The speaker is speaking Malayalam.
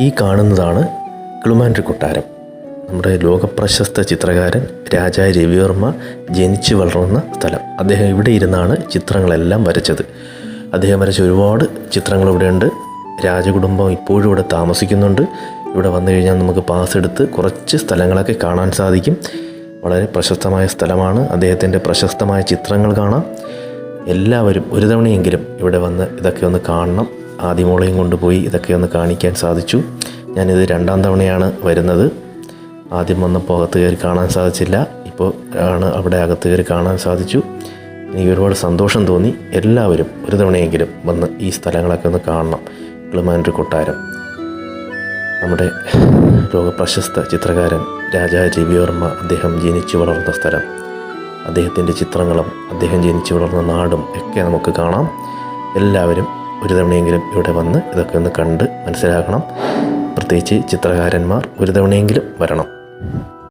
ഈ കാണുന്നതാണ് കിളുമാനൂർ കൊട്ടാരം. നമ്മുടെ ലോകപ്രശസ്ത ചിത്രകാരൻ രാജാ രവിവർമ്മ ജനിച്ചു വളർന്ന സ്ഥലം. അദ്ദേഹം ഇവിടെ ഇരുന്നാണ് ചിത്രങ്ങളെല്ലാം വരച്ചത്. അദ്ദേഹം വരച്ച ഒരുപാട് ചിത്രങ്ങൾ ഇവിടെയുണ്ട്. രാജകുടുംബം ഇപ്പോഴും ഇവിടെ താമസിക്കുന്നുണ്ട്. ഇവിടെ വന്നു കഴിഞ്ഞാൽ നമുക്ക് പാസ് എടുത്ത് കുറച്ച് സ്ഥലങ്ങളൊക്കെ കാണാൻ സാധിക്കും. വളരെ പ്രശസ്തമായ സ്ഥലമാണ്. അദ്ദേഹത്തിൻ്റെ പ്രശസ്തമായ ചിത്രങ്ങൾ കാണാം. എല്ലാവരും ഒരു തവണയെങ്കിലും ഇവിടെ വന്ന് ഇതൊക്കെ ഒന്ന് കാണണം. ആദ്യമോളെയും കൊണ്ടുപോയി ഇതൊക്കെ ഒന്ന് കാണിക്കാൻ സാധിച്ചു. ഞാനിത് 2ാം തവണയാണ് വരുന്നത്. ആദ്യം വന്നപ്പോൾ അകത്ത് കയറി കാണാൻ സാധിച്ചില്ല. ഇപ്പോൾ ആണ് അവിടെ അകത്ത് കയറി കാണാൻ സാധിച്ചു. എനിക്ക് ഒരുപാട് സന്തോഷം തോന്നി. എല്ലാവരും ഒരു തവണയെങ്കിലും വന്ന് ഈ സ്ഥലങ്ങളൊക്കെ ഒന്ന് കാണണം. കിളുമാനൂർ കൊട്ടാരം നമ്മുടെ ലോകപ്രശസ്ത ചിത്രകാരൻ രാജാ രവിവർമ്മ അദ്ദേഹം ജനിച്ചു വളർന്ന സ്ഥലം, അദ്ദേഹത്തിൻ്റെ ചിത്രങ്ങളും അദ്ദേഹം ജനിച്ചു വളർന്ന നാടും ഒക്കെ നമുക്ക് കാണാം. എല്ലാവരും ഒരു തവണയെങ്കിലും ഇവിടെ വന്ന് ഇതൊക്കെ ഒന്ന് കണ്ട് മനസ്സിലാക്കണം. പ്രത്യേകിച്ച് ചിത്രകാരന്മാർ ഒരു തവണയെങ്കിലും വരണം.